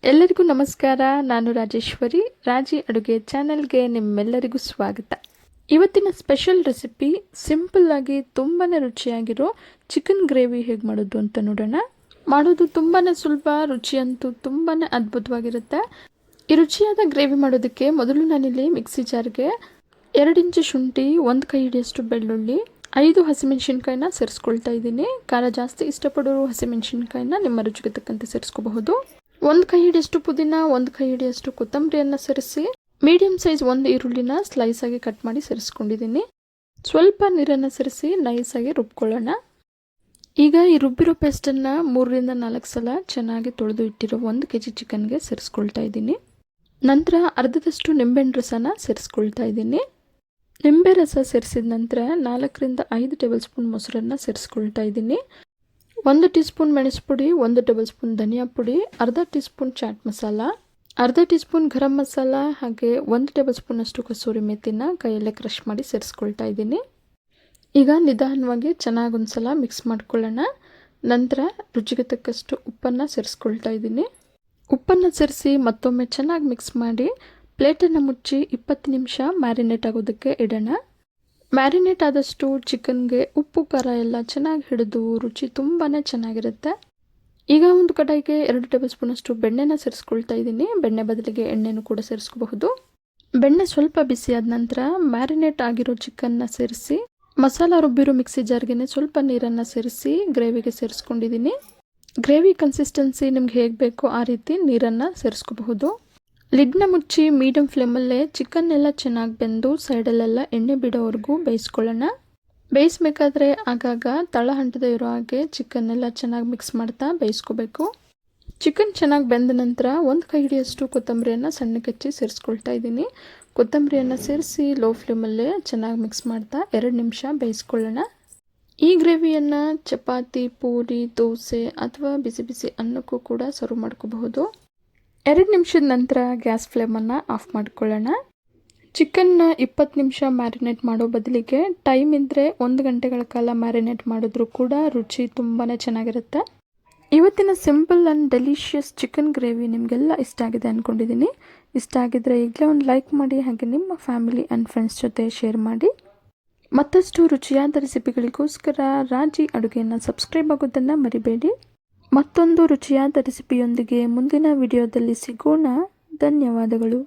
ಎಲ್ಲರಿಗೂ ನಮಸ್ಕಾರ. ನಾನು ರಾಜೇಶ್ವರಿ. ರಾಜಿ ಅಡುಗೆ ಚಾನೆಲ್ಗೆ ನಿಮ್ಮೆಲ್ಲರಿಗೂ ಸ್ವಾಗತ. ಇವತ್ತಿನ ಸ್ಪೆಷಲ್ ರೆಸಿಪಿ ಸಿಂಪಲ್ ಆಗಿ ತುಂಬಾ ರುಚಿಯಾಗಿರೋ ಚಿಕನ್ ಗ್ರೇವಿ ಹೇಗೆ ಮಾಡೋದು ಅಂತ ನೋಡೋಣ. ಮಾಡೋದು ತುಂಬಾ ಸುಲಭ, ರುಚಿಯಂತೂ ತುಂಬಾ ಅದ್ಭುತವಾಗಿರುತ್ತೆ. ಈ ರುಚಿಯಾದ ಗ್ರೇವಿ ಮಾಡೋದಕ್ಕೆ ಮೊದಲು ನಾನಿಲ್ಲಿ ಮಿಕ್ಸಿ ಜಾರ್ಗೆ 2 ಇಂಚು ಶುಂಠಿ, 1 ಕೈ ಹಿಡಿಯಷ್ಟು ಬೆಳ್ಳುಳ್ಳಿ, 5 ಹಸಿಮೆಣಸಿನ್ಕಾಯಿನ ಸೇರಿಸ್ಕೊಳ್ತಾ ಇದ್ದೀನಿ. ಖಾರ ಜಾಸ್ತಿ ಇಷ್ಟಪಡೋರು ಹಸಿಮೆಣಸಿನ್ಕಾಯಿನ ನಿಮ್ಮ ರುಚಿಗೆ ತಕ್ಕಂತೆ ಸೇರಿಸ್ಕೋಬಹುದು. 1 ಕೈ ಹಿಡಿಯಷ್ಟು ಪುದೀನ, 1 ಕೈ ಹಿಡಿಯಷ್ಟು ಕೊತ್ತಂಬರಿಯನ್ನು ಸೇರಿಸಿ ಮೀಡಿಯಂ ಸೈಜ್ 1 ಈರುಳ್ಳಿನ ಸ್ಲೈಸ್ ಆಗಿ ಕಟ್ ಮಾಡಿ ಸೇರಿಸ್ಕೊಂಡಿದ್ದೀನಿ. ಸ್ವಲ್ಪ ನೀರನ್ನು ಸೇರಿಸಿ ನೈಸಾಗಿ ರುಬ್ಕೊಳ್ಳೋಣ. ಈಗ ಈ ರುಬ್ಬಿರೋ ಪೇಸ್ಟನ್ನು 3 ರಿಂದ 4 ಸಲ ಚೆನ್ನಾಗಿ ತೊಳೆದು ಇಟ್ಟಿರೋ 1 kg ಚಿಕನ್ಗೆ ಸೇರಿಸ್ಕೊಳ್ತಾ ಇದ್ದೀನಿ. ನಂತರ ಅರ್ಧದಷ್ಟು ನಿಂಬೆಹಣ್ಣು ರಸನ ಸೇರಿಸ್ಕೊಳ್ತಾ ಇದ್ದೀನಿ. ನಿಂಬೆ ರಸ ಸೇರಿಸಿದ ನಂತರ 4 ರಿಂದ 5 ಟೇಬಲ್ ಸ್ಪೂನ್ ಮೊಸರನ್ನು ಸೇರಿಸ್ಕೊಳ್ತಾ ಇದ್ದೀನಿ. 1 ಟೀ ಸ್ಪೂನ್ ಮೆಣಸು ಪುಡಿ, 1 ಟೇಬಲ್ ಸ್ಪೂನ್ ಧನಿಯಾ ಪುಡಿ, ಅರ್ಧ ಟೀ ಸ್ಪೂನ್ ಚಾಟ್ ಮಸಾಲ, ಅರ್ಧ ಟೀ ಸ್ಪೂನ್ ಗರಂ ಮಸಾಲ, ಹಾಗೆ 1 ಟೇಬಲ್ ಸ್ಪೂನ್ ಅಷ್ಟು ಕಸೂರಿ ಮೆಥಿನ ಕೈಯಲ್ಲೇ ಕ್ರಷ್ ಮಾಡಿ ಸೇರಿಸ್ಕೊಳ್ತಾ ಇದ್ದೀನಿ. ಈಗ ನಿಧಾನವಾಗಿ ಚೆನ್ನಾಗಿ ಒಂದ್ಸಲ ಮಿಕ್ಸ್ ಮಾಡ್ಕೊಳ್ಳೋಣ. ನಂತರ ರುಚಿಗೆ ತಕ್ಕಷ್ಟು ಉಪ್ಪನ್ನು ಸೇರಿಸ್ಕೊಳ್ತಾ ಇದ್ದೀನಿ. ಉಪ್ಪನ್ನು ಸೇರಿಸಿ ಮತ್ತೊಮ್ಮೆ ಚೆನ್ನಾಗಿ ಮಿಕ್ಸ್ ಮಾಡಿ ಪ್ಲೇಟನ್ನು ಮುಚ್ಚಿ 20 ನಿಮಿಷ ಮ್ಯಾರಿನೇಟ್ ಆಗೋದಕ್ಕೆ ಇಡೋಣ. ಮ್ಯಾರಿನೇಟ್ ಆದಷ್ಟು ಚಿಕನ್ಗೆ ಉಪ್ಪು ಖಾರ ಎಲ್ಲ ಚೆನ್ನಾಗಿ ಹಿಡಿದು ರುಚಿ ತುಂಬಾ ಚೆನ್ನಾಗಿರುತ್ತೆ. ಈಗ ಒಂದು ಕಡಾಯಿಗೆ 2 ಟೇಬಲ್ ಸ್ಪೂನ್ ಅಷ್ಟು ಬೆಣ್ಣೆನ ಸೇರಿಸ್ಕೊಳ್ತಾ ಇದ್ದೀನಿ. ಬೆಣ್ಣೆ ಬದಲಿಗೆ ಎಣ್ಣೆನೂ ಕೂಡ ಸೇರಿಸ್ಕೋಬಹುದು. ಬೆಣ್ಣೆ ಸ್ವಲ್ಪ ಬಿಸಿಯಾದ ನಂತರ ಮ್ಯಾರಿನೇಟ್ ಆಗಿರೋ ಚಿಕನ್ನ ಸೇರಿಸಿ ಮಸಾಲ ರುಬ್ಬಿರೋ ಮಿಕ್ಸಿ ಜಾರ್ಗೆ ಸ್ವಲ್ಪ ನೀರನ್ನು ಸೇರಿಸಿ ಗ್ರೇವಿಗೆ ಸೇರಿಸ್ಕೊಂಡಿದ್ದೀನಿ. ಗ್ರೇವಿ ಕನ್ಸಿಸ್ಟೆನ್ಸಿ ನಿಮ್ಗೆ ಹೇಗೆ ಬೇಕೋ ಆ ರೀತಿ ನೀರನ್ನು ಸೇರಿಸ್ಕೋಬಹುದು. ಲಿಡ್ನ ಮುಚ್ಚಿ ಮೀಡಿಯಂ ಫ್ಲೇಮಲ್ಲೇ ಚಿಕನ್ ಎಲ್ಲ ಚೆನ್ನಾಗಿ ಬೆಂದು ಸೈಡಲ್ಲೆಲ್ಲ ಎಣ್ಣೆ ಬಿಡೋವರೆಗೂ ಬೇಯಿಸ್ಕೊಳ್ಳೋಣ. ಬೇಯಿಸ್ಬೇಕಾದ್ರೆ ಆಗಾಗ ತಳ ಹಂಟದೇ ಇರೋ ಹಾಗೆ ಚಿಕನ್ ಎಲ್ಲ ಚೆನ್ನಾಗಿ ಮಿಕ್ಸ್ ಮಾಡ್ತಾ ಬೇಯಿಸ್ಕೋಬೇಕು. ಚಿಕನ್ ಚೆನ್ನಾಗಿ ಬೆಂದ ನಂತರ 1 ಕೈ ಹಿಡಿಯಷ್ಟು ಕೊತ್ತಂಬರಿಯನ್ನು ಸಣ್ಣಕ್ಕೆ ಹೆಚ್ಚಿ ಸೇರಿಸ್ಕೊಳ್ತಾ ಇದ್ದೀನಿ. ಕೊತ್ತಂಬರಿಯನ್ನು ಸೇರಿಸಿ ಲೋ ಫ್ಲೇಮಲ್ಲೇ ಚೆನ್ನಾಗಿ ಮಿಕ್ಸ್ ಮಾಡ್ತಾ 2 ನಿಮಿಷ ಬೇಯಿಸ್ಕೊಳ್ಳೋಣ. ಈ ಗ್ರೇವಿಯನ್ನು ಚಪಾತಿ, ಪೂರಿ, ದೋಸೆ ಅಥವಾ ಬಿಸಿ ಬಿಸಿ ಅನ್ನಕ್ಕೂ ಕೂಡ ಸರ್ವ್ ಮಾಡ್ಕೋಬಹುದು. 2 ನಿಮಿಷದ ನಂತರ ಗ್ಯಾಸ್ ಫ್ಲೇಮನ್ನು ಆಫ್ ಮಾಡ್ಕೊಳ್ಳೋಣ. ಚಿಕನ್ನ 20 ನಿಮಿಷ ಮ್ಯಾರಿನೇಟ್ ಮಾಡೋ ಬದಲಿಗೆ ಟೈಮ್ ಇದ್ದರೆ 1 ಗಂಟೆಗಳ ಕಾಲ ಮ್ಯಾರಿನೇಟ್ ಮಾಡಿದ್ರೂ ಕೂಡ ರುಚಿ ತುಂಬಾ ಚೆನ್ನಾಗಿರುತ್ತೆ. ಇವತ್ತಿನ simple and delicious chicken gravy ನಿಮಗೆಲ್ಲ ಇಷ್ಟ ಆಗಿದೆ ಅಂದ್ಕೊಂಡಿದ್ದೀನಿ. ಇಷ್ಟ ಆಗಿದ್ದರೆ ಈಗಲೇ ಒಂದು ಲೈಕ್ ಮಾಡಿ, ಹಾಗೆ ನಿಮ್ಮ ಫ್ಯಾಮಿಲಿ ಆ್ಯಂಡ್ ಫ್ರೆಂಡ್ಸ್ ಜೊತೆ ಶೇರ್ ಮಾಡಿ. ಮತ್ತಷ್ಟು ರುಚಿಯಾದ ರೆಸಿಪಿಗಳಿಗೋಸ್ಕರ ರಾಜಿ ಅಡುಗೆಯನ್ನು ಸಬ್ಸ್ಕ್ರೈಬ್ ಆಗೋದನ್ನು ಮರಿಬೇಡಿ. ಮತ್ತೊಂದು ರುಚಿಯಾದ ರೆಸಿಪಿಯೊಂದಿಗೆ ಮುಂದಿನ ವಿಡಿಯೋದಲ್ಲಿ ಸಿಗೋಣ. ಧನ್ಯವಾದಗಳು.